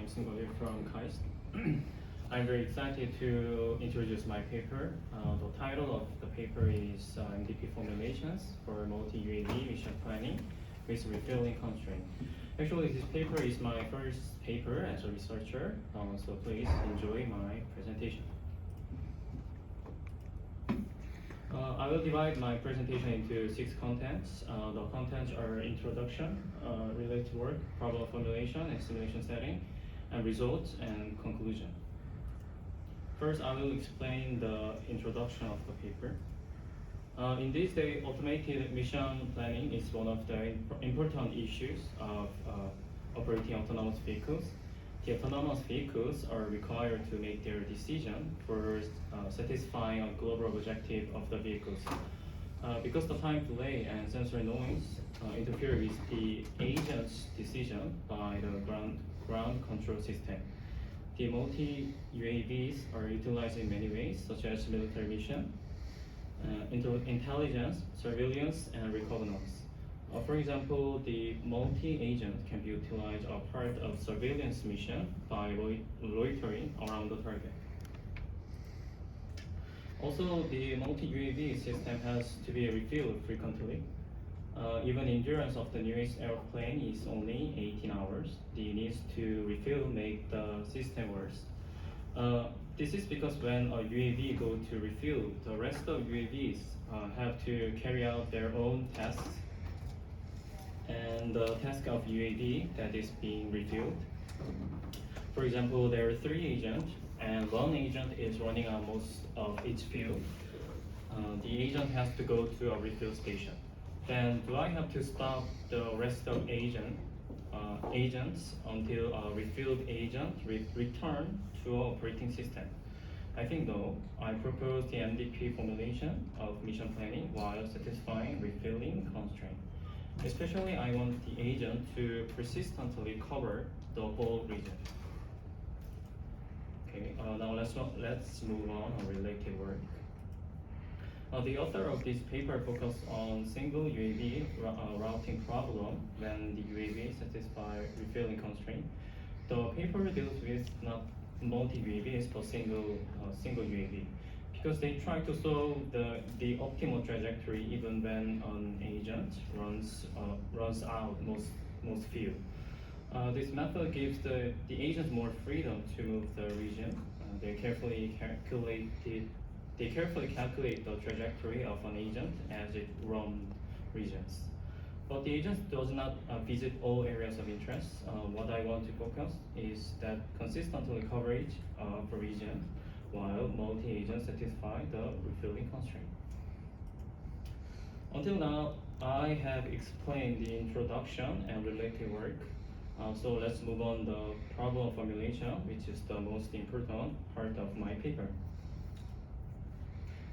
Sungol from KAIST. I'm very excited to introduce my paper. The title of the paper is MDP Formulations for Multi-UAV Mission Planning with Refueling Constraint. Actually, this paper is my first paper as a researcher, so please enjoy my presentation. I will divide my presentation into 6 contents. The contents are introduction, related work, problem formulation and simulation setting, and results and conclusion. First, I will explain the introduction of the paper. In this day, automated mission planning is one of the important issues of operating autonomous vehicles. The autonomous vehicles are required to make their decision for satisfying a global objective of the vehicles. Because the time delay and sensor noise interfere with the agent's decision by the ground control system. The multi-UAVs are utilized in many ways, such as military mission, intelligence, surveillance, and reconnaissance. For example, the multi-agent can be utilized as part of surveillance mission by loitering around the target. Also, the multi-UAV system has to be refueled frequently. Even endurance of the newest airplane is only 18 hours. The needs to refuel make the system worse. This is because when a UAV go to refuel, the rest of UAVs have to carry out their own tasks and the task of UAV that is being refueled. For example, there are 3 agents and 1 agent is running on most of each fuel. The agent has to go to a refuel station. Then do I have to stop the rest of agents until a refueled agent return to our operating system? I think no. I propose the MDP formulation of mission planning while satisfying refueling constraint. Especially, I want the agent to persistently cover the whole region. Okay, now let's move on related work. The author of this paper focused on single UAV routing problem when the UAV satisfy refueling constraint. The paper deals with not multi-UAVs but single UAV, because they try to solve the optimal trajectory even when an agent runs out most fuel. This method gives the agent more freedom to move the region. They carefully calculate the trajectory of an agent as it runs regions. But the agent does not visit all areas of interest. What I want to focus is that consistently coverage of a region while multi-agents satisfy the refueling constraint. Until now, I have explained the introduction and related work. So let's move on the problem formulation, which is the most important part of my paper.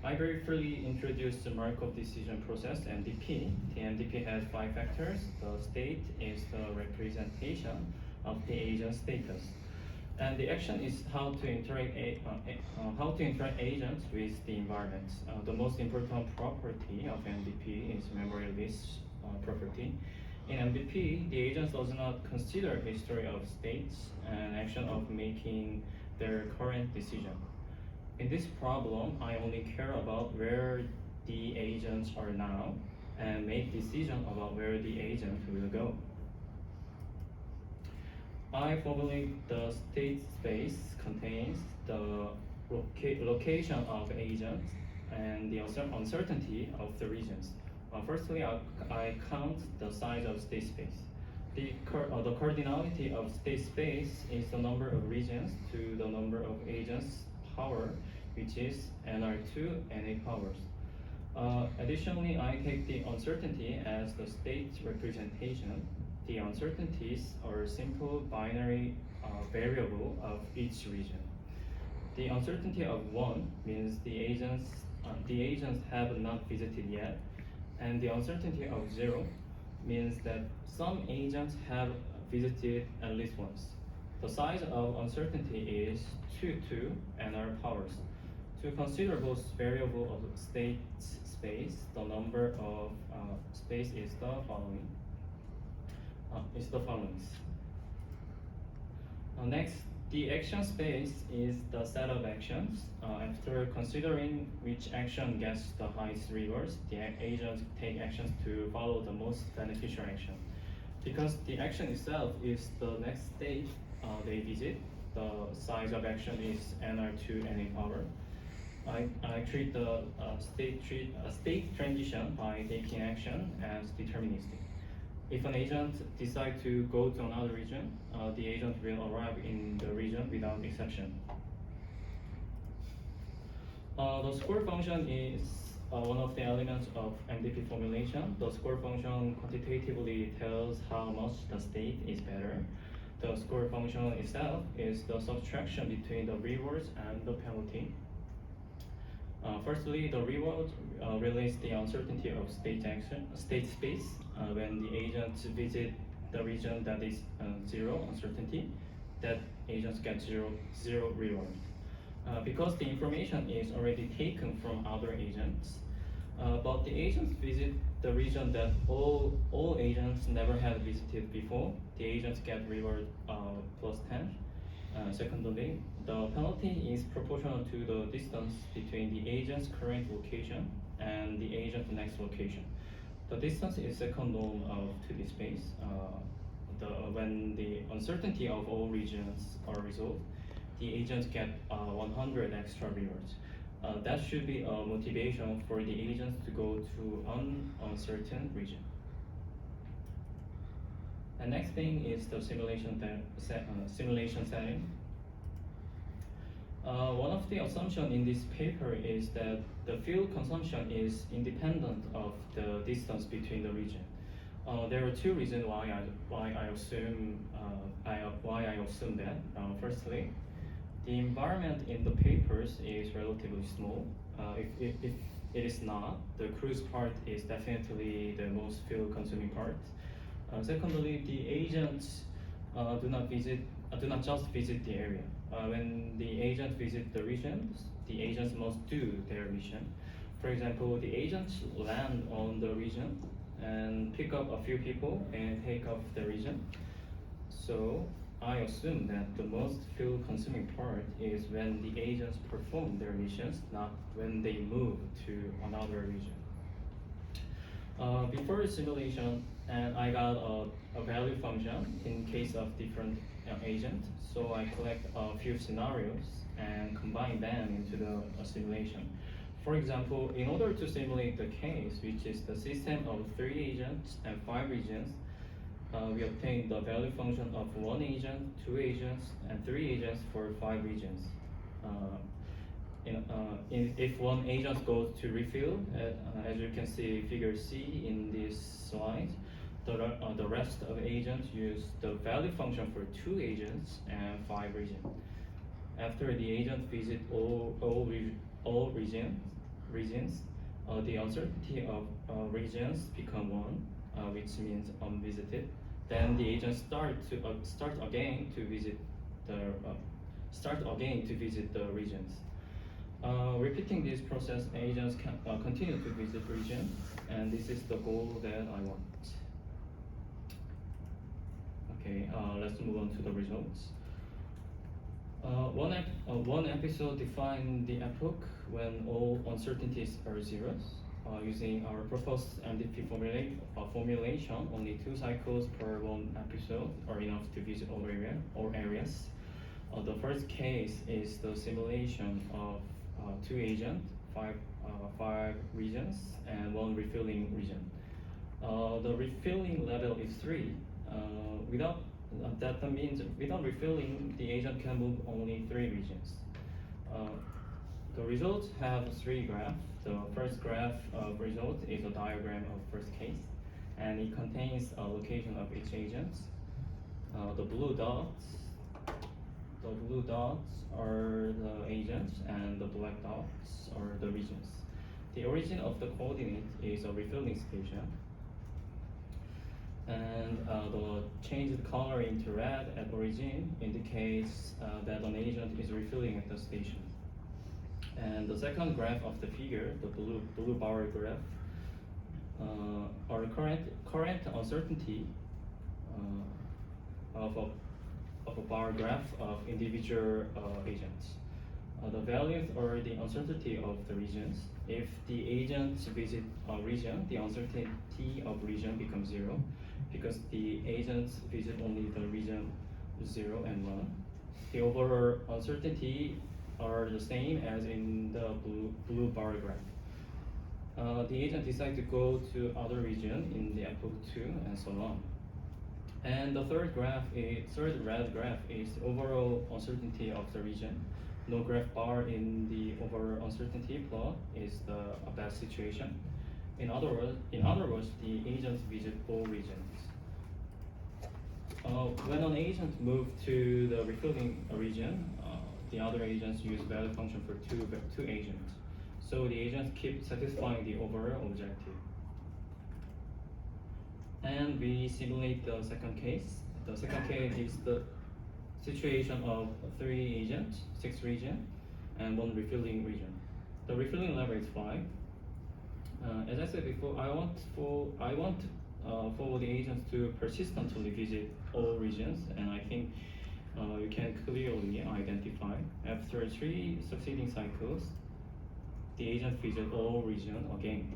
I briefly introduced the Markov decision process, MDP. The MDP has 5 factors. The state is the representation of the agent status. And the action is how to interact agents with the environment. The most important property of MDP is memory list property. In MDP, the agent does not consider history of states and action of making their current decision. In this problem, I only care about where the agents are now and make decision about where the agent will go. I formulate the state space contains the location of agents and the uncertainty of the regions. Firstly, I count the size of state space. The cardinality of state space is the number of regions to the number of agents power, which is NR2 NA powers. Additionally, I take the uncertainty as the state representation. The uncertainties are simple binary variable of each region. The uncertainty of 1 means the agents have not visited yet, and the uncertainty of 0 means that some agents have visited at least once. The size of uncertainty is 2 to NR powers. To consider both variable of state space, the number of space is the following. Next, the action space is the set of actions. After considering which action gets the highest rewards, the agents take actions to follow the most beneficial action. Because the action itself is the next state they visit, the size of action is nr2 NA power. I treat the state transition by taking action as deterministic. If an agent decides to go to another region, the agent will arrive in the region without exception. The score function is one of the elements of MDP formulation. The score function quantitatively tells how much the state is better. The score function itself is the subtraction between the rewards and the penalty. Firstly, the reward relates the uncertainty of state space. When the agents visit the region that is zero uncertainty, that agents get zero reward. Because the information is already taken from other agents, but the agents visit the region that all agents never had visited before, the agents get reward plus 10. Secondly, the penalty is proportional to the distance between the agent's current location and the agent's next location. The distance is second norm of 2D space. When the uncertainty of all regions are resolved, the agents get 100 extra rewards. That should be a motivation for the agents to go to an uncertain region. The next thing is the simulation setting. One of the assumptions in this paper is that the fuel consumption is independent of the distance between the region. There are two reasons why I assume that. Firstly, the environment in the papers is relatively small. If it is not, the cruise part is definitely the most fuel consuming part. Secondly, the agents do not just visit the area. When the agent visits the regions, the agents must do their mission. For example, the agents land on the region and pick up a few people and take off the region. So I assume that the most fuel consuming part is when the agents perform their missions, not when they move to another region. Before simulation, and I got a value function in case of different agents. So I collect a few scenarios and combine them into the simulation. For example, in order to simulate the case, which is the system of 3 agents and 5 regions, we obtain the value function of 1 agent, 2 agents, and 3 agents for 5 regions. If one agent goes to refill, as you can see figure C in this slide, the rest of agents use the value function for 2 agents and 5 regions. After the agent visit all regions, the uncertainty of regions become 1, which means unvisited. Then the agent start again to visit the regions. Repeating this process, agents can continue to visit regions, and this is the goal that I want. Okay, let's move on to the results. One episode defined the epoch when all uncertainties are zeros. Using our proposed MDP formulation, only 2 cycles per 1 episode are enough to visit all areas. The first case is the simulation of 2 agents, 5 regions, and 1 refilling region. The refilling level is 3. That means without refilling, the agent can move only 3 regions. The results have 3 graphs. The first graph of result is a diagram of first case, and it contains a location of each agent. The blue dots are the agents, and the black dots are the regions. The origin of the coordinate is a refilling station, and the changed color into red at origin indicates that an agent is refilling at the station. And the second graph of the figure, the blue bar graph, our current uncertainty of of a bar graph of individual agents. The values are the uncertainty of the regions. If the agents visit a region, the uncertainty of region becomes 0 because the agents visit only the region 0 and 1. The overall uncertainty are the same as in the blue bar graph. The agent decides to go to other region in the epoch 2 and so on. And the third red graph is the overall uncertainty of the region. No graph bar in the overall uncertainty plot is a bad situation. In other words, the agents visit all regions. When an agent moves to the refilling region, the other agents use value function for two agents. So the agents keep satisfying the overall objective. And we simulate the second case. The second case is the situation of 3 agents, 6 region, and 1 refilling region. The refilling level is 5. As I said before, I want for the agents to persistently visit all regions, and I think you can clearly identify after 3 succeeding cycles, the agent visit all regions again.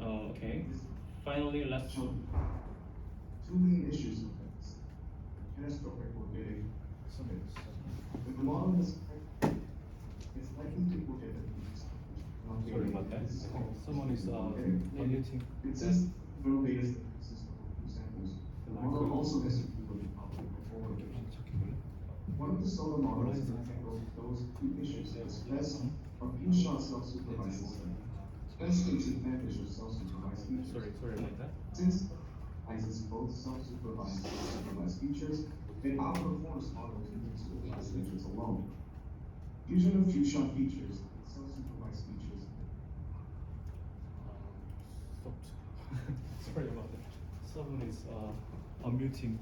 Okay. Finally, let's. Two main issues of this. Catastrophic or getting summits. If the model is correct, it's likely to prohibit these. Sorry about that. Someone is unmuting. It says no data set consists of examples. The model also has to do with the public performance. One of the solar models that tackles those 2 issues is best a few shot self-supervised system. Best takes advantage of self-supervised features. Sorry about that. Since uses both self-supervised and supervised features, it outperforms models using supervised features alone. Fusion of few-shot features and self-supervised features. Sorry about that. Someone is unmuting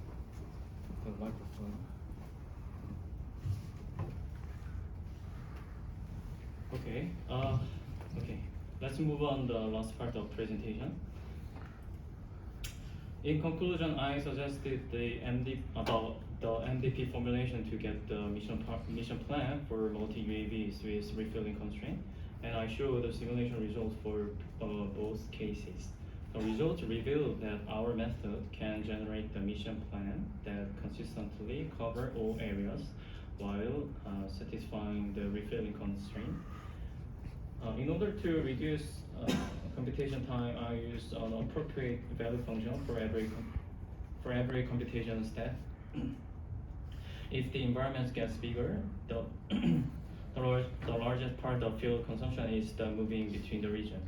the microphone. Okay. Okay. Let's move on the last part of presentation. In conclusion, I suggested the MDP formulation to get the mission plan for multi-UAVs with refilling constraint, and I showed the simulation results for both cases. The results reveal that our method can generate the mission plan that consistently cover all areas while satisfying the refilling constraint. In order to reduce computation time, I used an appropriate value function for every computation step. If the environment gets bigger, the largest part of fuel consumption is the moving between the region.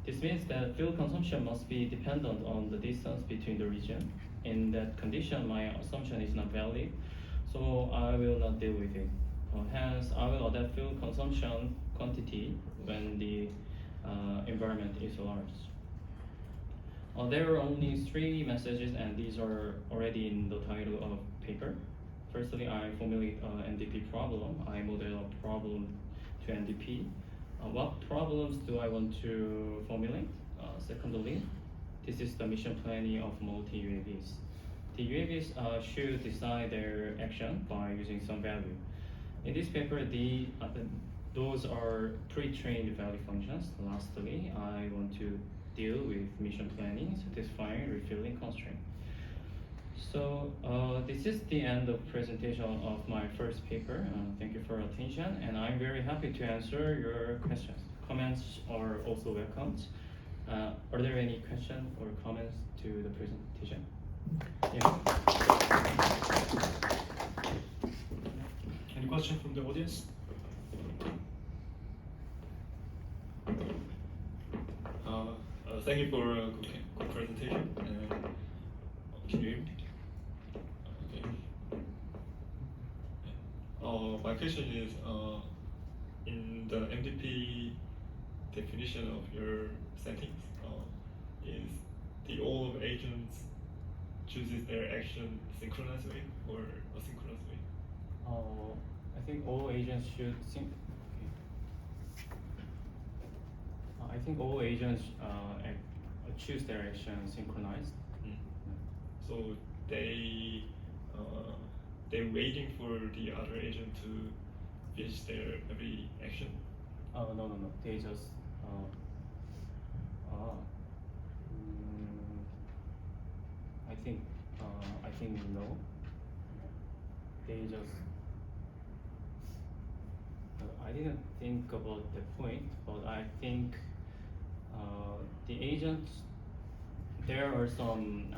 This means that fuel consumption must be dependent on the distance between the region. In that condition, my assumption is not valid, so I will not deal with it. Hence, I will adapt fuel consumption quantity when the environment is large. There are only 3 messages, and these are already in the title of paper. Firstly, I formulate an NDP problem. I model a problem to NDP. What problems do I want to formulate? Secondly, this is the mission planning of multi-UAVs. The UAVs should decide their action by using some value. In this paper, those are pre-trained value functions. Lastly, I want to deal with mission planning, satisfying refilling constraint. So this is the end of presentation of my first paper. Thank you for your attention, and I'm very happy to answer your questions. Comments are also welcomed. Are there any questions or comments to the presentation? Yeah. Any question from the audience? Thank you for a good presentation. Can you hear me? Okay. My question is, in the MDP definition of your settings, is the all of agents chooses their action synchronously or asynchronously? I think all agents should I think all agents choose their action synchronized. So they're waiting for the other agent to finish their every action. No. They just I think no. They just I didn't think about the point, but I think the agents, there are some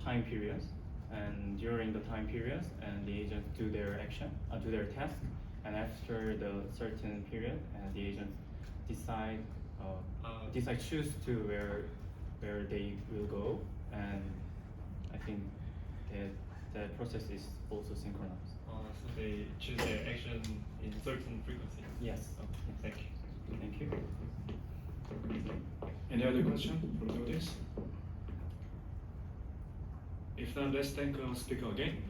time periods, and during the time periods, and the agents do their action, do their task, and after the certain period, the agent decide choose to where they will go, and I think that process is also synchronized. So they choose their action in certain frequency. Yes. Okay, thank you. Thank you. Any other question from the audience? If not, let's thank our speaker again.